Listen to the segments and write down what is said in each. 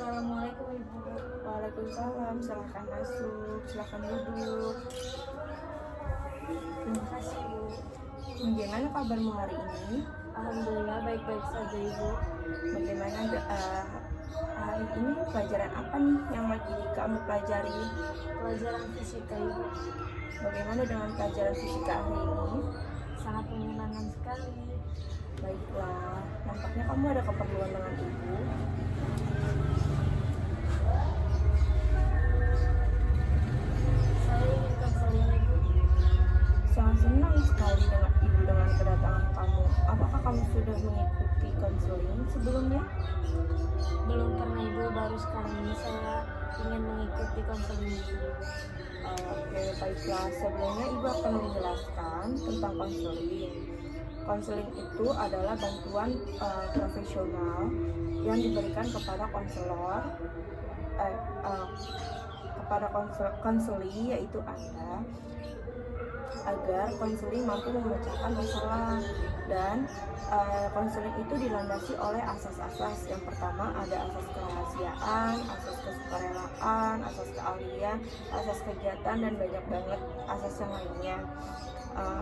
Assalamualaikum Ibu. Waalaikumsalam, silahkan masuk, silahkan duduk. Terima kasih Bu. Bagaimana kabarmu hari ini? Alhamdulillah baik-baik saja Ibu. Bagaimana hari ini pelajaran apa nih yang lagi kamu pelajari? Pelajaran fisika Ibu. Bagaimana dengan pelajaran fisika hari ini? Sangat menyenangkan sekali. Baiklah, nampaknya kamu ada keperluan dengan ibu. Saya ingin konseling Ibu. Sangat senang sekali dengan ibu dengan kedatangan kamu. Apakah kamu sudah mengikuti konseling sebelumnya? Belum pernah Ibu, baru sekarang ini saya ingin mengikuti konseling Ibu. Oke, baiklah. Sebelumnya ibu akan menjelaskan tentang konseling. Konseling itu adalah bantuan profesional yang diberikan kepada konselor, kepada konseli yaitu Anda, agar konseling mampu memecahkan masalah. Dan konseling itu dilandasi oleh asas-asas. Yang pertama ada asas kerahasiaan, asas kesukarelaan, asas keahlian, asas kegiatan, dan banyak banget asas yang lainnya.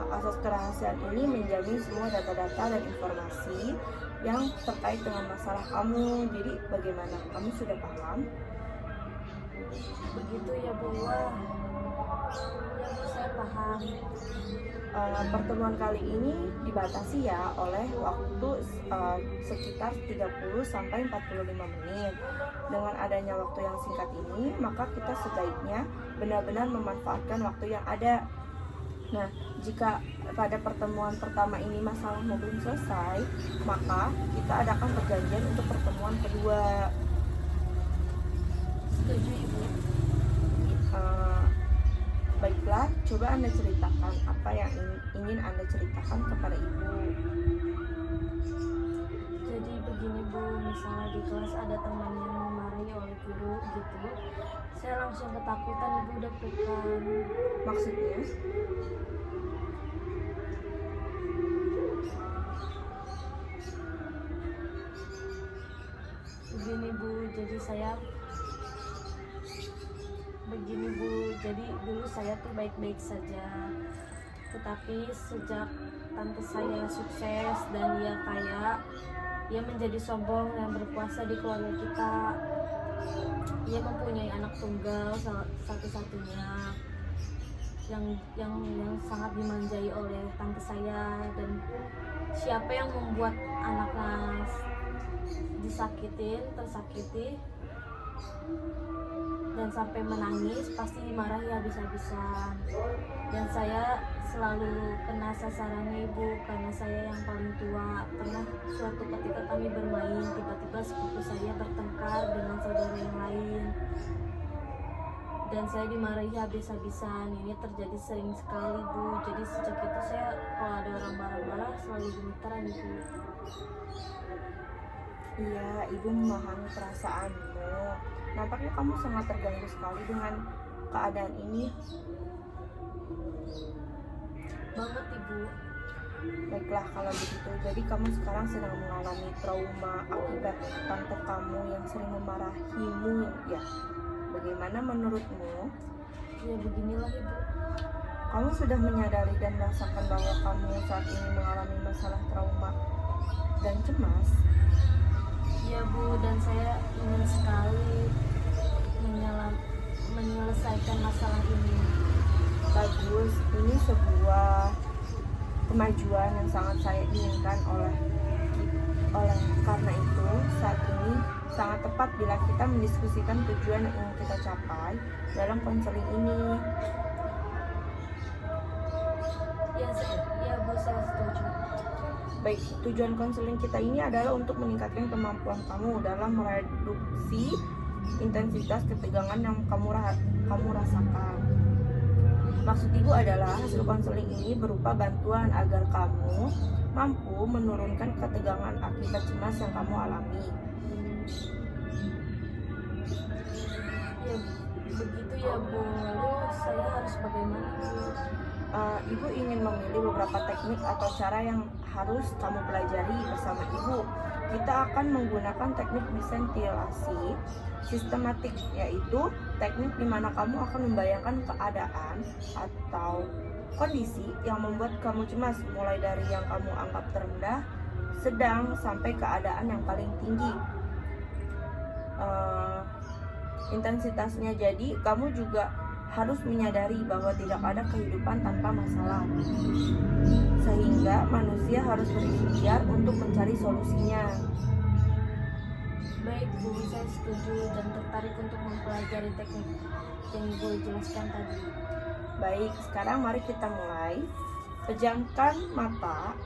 Asas kerahasiaan ini menjamin semua data-data dan informasi yang terkait dengan masalah kamu. Jadi bagaimana? Kamu sudah paham? Begitu ya Bu. Ya Bu, saya paham. Pertemuan kali ini dibatasi ya oleh waktu sekitar 30 sampai 45 menit. Dengan adanya waktu yang singkat ini, maka kita sebaiknya benar-benar memanfaatkan waktu yang ada. Nah, jika pada pertemuan pertama ini masalahmu belum selesai, maka kita adakan perjanjian untuk pertemuan kedua. Setuju Ibu. Baiklah, coba Anda ceritakan apa yang ingin Anda ceritakan kepada ibu. Jadi begini Bu, misalnya di kelas ada teman yang memarahi oleh guru gitu, saya langsung ketakutan Ibu, deg-degan. Maksudnya? Begini Bu, jadi dulu saya tuh baik-baik saja, tetapi sejak tante saya sukses dan dia kaya, ia menjadi sombong dan berkuasa di keluarga kita. Ia mempunyai anak tunggal satu-satunya yang sangat dimanjai oleh tante saya, dan siapa yang membuat anaknya tersakiti dan sampai menangis pasti dimarahi habis-habisan. Dan saya selalu kena sasarannya Ibu, karena saya yang paling tua. Pernah suatu ketika kami bermain, tiba-tiba sepupu saya bertengkar dengan saudara yang lain, dan saya dimarahi habis-habisan. Ini terjadi sering sekali Bu. Jadi sejak itu saya kalau ada orang marah-marah selalu gemetaran Ibu. Iya, ibu memahami perasaanmu. Nampaknya kamu sangat terganggu sekali dengan keadaan ini. Banget Ibu. Baiklah kalau begitu, jadi kamu sekarang sedang mengalami trauma akibat tante kamu yang sering memarahimu, ya? Bagaimana menurutmu? Ya beginilah Ibu. Kamu sudah menyadari dan merasakan bahwa kamu saat ini mengalami masalah trauma dan cemas? Ya Bu, dan saya ingin sekali menyelesaikan masalah ini. Bagus, ini sebuah kemajuan yang sangat saya inginkan oleh karena itu saat ini sangat tepat bila kita mendiskusikan tujuan yang ingin kita capai dalam konseling ini. Ya Bu, saya setuju. Baik, tujuan konseling kita ini adalah untuk meningkatkan kemampuan kamu dalam mereduksi intensitas ketegangan yang kamu rasakan. Maksud ibu adalah hasil konseling ini berupa bantuan agar kamu mampu menurunkan ketegangan akibat cemas yang kamu alami. Ya begitu ya Bu, lalu saya harus bagaimana Bu? Ibu ingin memilih beberapa teknik atau cara yang harus kamu pelajari bersama ibu. Kita akan menggunakan teknik desentilasi sistematik, yaitu teknik di mana kamu akan membayangkan keadaan atau kondisi yang membuat kamu cemas, mulai dari yang kamu anggap terendah, sedang, sampai keadaan yang paling tinggi intensitasnya. Jadi kamu juga harus menyadari bahwa tidak ada kehidupan tanpa masalah, sehingga manusia harus berikhtiar untuk mencari solusinya. Baik Bu, saya setuju dan tertarik untuk mempelajari teknik yang Ibu jelaskan tadi. Baik, sekarang mari kita mulai. Pejamkan mata,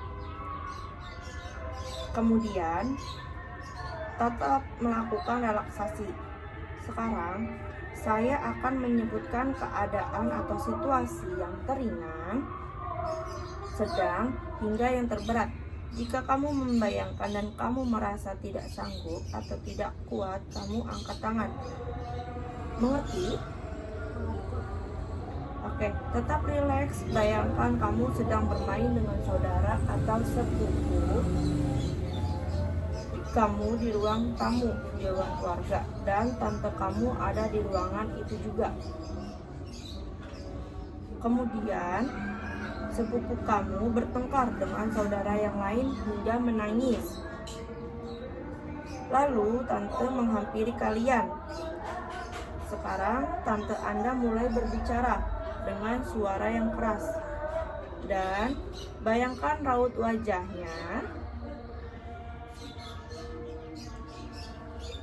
kemudian tetap melakukan relaksasi. Sekarang saya akan menyebutkan keadaan atau situasi yang teringan, sedang, hingga yang terberat. Jika kamu membayangkan dan kamu merasa tidak sanggup atau tidak kuat, kamu angkat tangan. Mengerti? Oke, tetap rileks. Bayangkan kamu sedang bermain dengan saudara atau sepupu kamu di ruang tamu, di ruang keluarga, dan tante kamu ada di ruangan itu juga. Kemudian sepupu kamu bertengkar dengan saudara yang lain hingga menangis. Lalu tante menghampiri kalian. Sekarang tante Anda mulai berbicara dengan suara yang keras. Dan bayangkan raut wajahnya.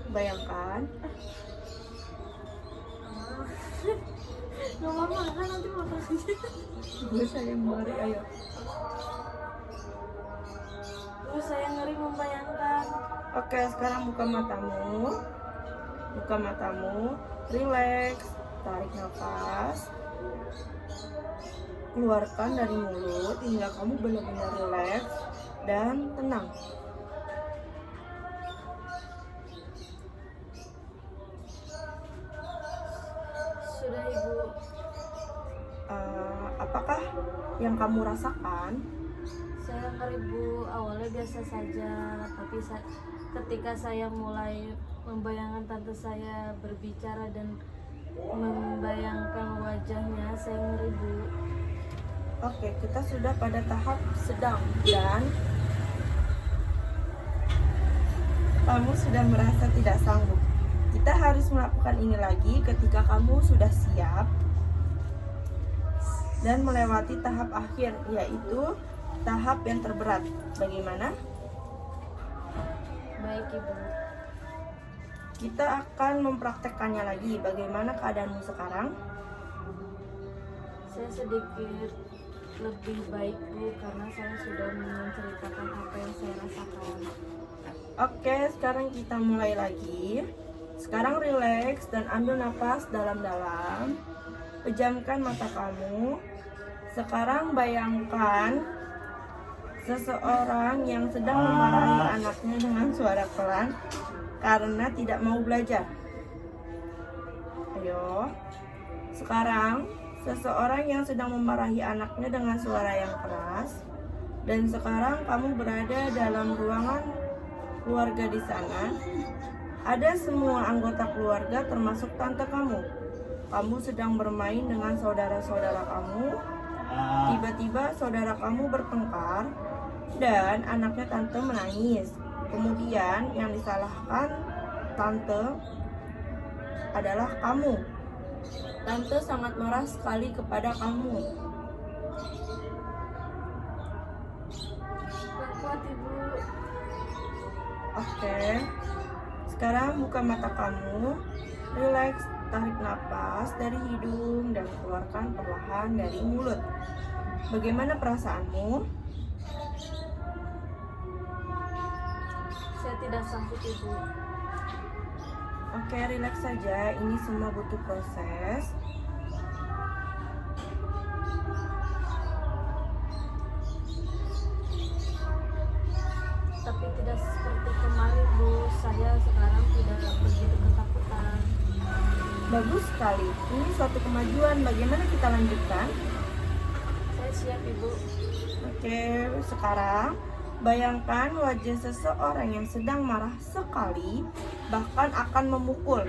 Bayangkan. Gak apa-apa kan nanti makan. Gue sayang mari, ayo. Bu, saya ngeri membayangkan. Oke, sekarang buka matamu. Buka matamu, rileks, tarik nafas. Keluarkan dari mulut hingga kamu benar-benar rileks dan tenang. Sudah Ibu. Apakah yang kamu rasakan? Saya ngeri Bu, awalnya biasa saja, tapi ketika saya mulai membayangkan tante saya berbicara dan membayangkan wajahnya, saya ngeri Bu. Oke, kita sudah pada tahap sedang dan kamu sudah merasa tidak sanggup. Kita harus melakukan ini lagi ketika kamu sudah siap dan melewati tahap akhir, yaitu tahap yang terberat. Bagaimana? Baik Ibu. Kita akan mempraktekkannya lagi. Bagaimana keadaanmu sekarang? Saya sedikit lebih baik Bu, karena saya sudah menceritakan apa yang saya rasakan. Oke, sekarang kita mulai lagi. Sekarang rileks dan ambil nafas dalam-dalam. Pejamkan mata kamu. Sekarang bayangkan seseorang yang sedang memarahi anaknya dengan suara pelan karena tidak mau belajar. Ayo. Sekarang seseorang yang sedang memarahi anaknya dengan suara yang keras. Dan sekarang kamu berada dalam ruangan keluarga di sana. Ada semua anggota keluarga termasuk tante kamu. Kamu sedang bermain dengan saudara-saudara kamu. Tiba-tiba saudara kamu bertengkar dan anaknya tante menangis. Kemudian yang disalahkan tante adalah kamu. Tante sangat marah sekali kepada kamu. Kuat Ibu. Oke. Sekarang buka mata kamu. Rileks, tarik napas dari hidung dan keluarkan perlahan dari mulut. Bagaimana perasaanmu? Saya tidak sanggup Ibu. Oke, rileks saja. Ini semua butuh proses. Tapi tidak seperti kemarin Bu, saya sekarang tidak begitu ketakutan. Bagus sekali. Ini suatu kemajuan. Bagaimana kita lanjutkan? Saya siap Ibu. Oke, sekarang Bayangkan wajah seseorang yang sedang marah sekali, bahkan akan memukul.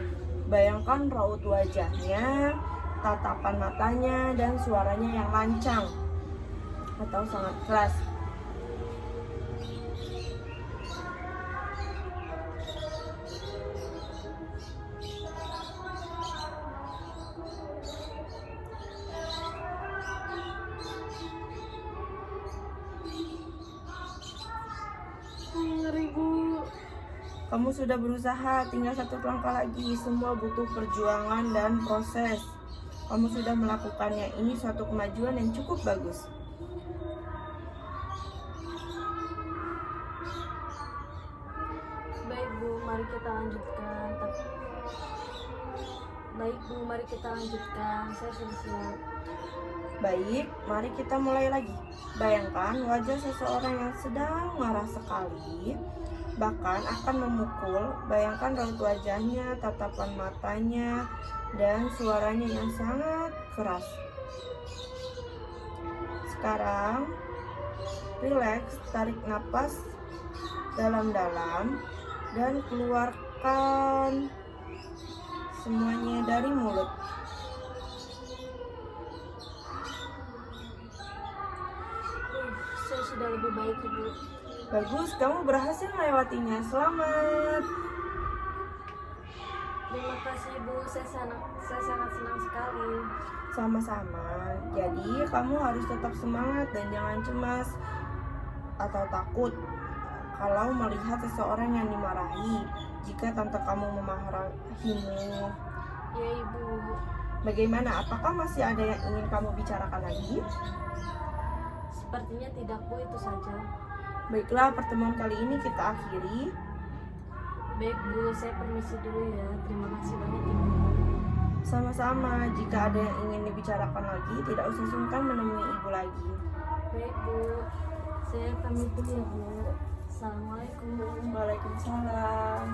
Bayangkan raut wajahnya, tatapan matanya, dan suaranya yang lancang atau sangat keras. Ngeri Bu. Kamu sudah berusaha, tinggal satu langkah lagi. Semua butuh perjuangan dan proses. Kamu sudah melakukannya. Ini suatu kemajuan yang cukup bagus. Baik Bu, mari kita lanjutkan. Baik Bu, mari kita lanjutkan. Saya sudah siap. Baik, mari kita mulai lagi. Bayangkan wajah seseorang yang sedang marah sekali, bahkan akan memukul. Bayangkan raut wajahnya, tatapan matanya, dan suaranya yang sangat keras. Sekarang, rileks, tarik napas dalam-dalam dan keluarkan semuanya dari mulut. Saya sudah lebih baik Ibu. Bagus, kamu berhasil melewatinya. Selamat. Terima kasih Bu, saya sangat senang sekali. Sama-sama. Jadi kamu harus tetap semangat dan jangan cemas atau takut kalau melihat seseorang yang dimarahi. Jika tante kamu memarahimu, Ya Ibu. bagaimana? Apakah masih ada yang ingin kamu bicarakan lagi? Sepertinya tidak Bu, itu saja. Baiklah, pertemuan kali ini kita akhiri. Baik Bu, saya permisi dulu ya. Terima kasih banyak Ibu. Sama-sama. Jika ada yang ingin dibicarakan lagi, tidak usah sungkan menemui ibu lagi. Baik Bu, saya pamit dulu ya Bu. Assalamualaikum. Waalaikumsalam.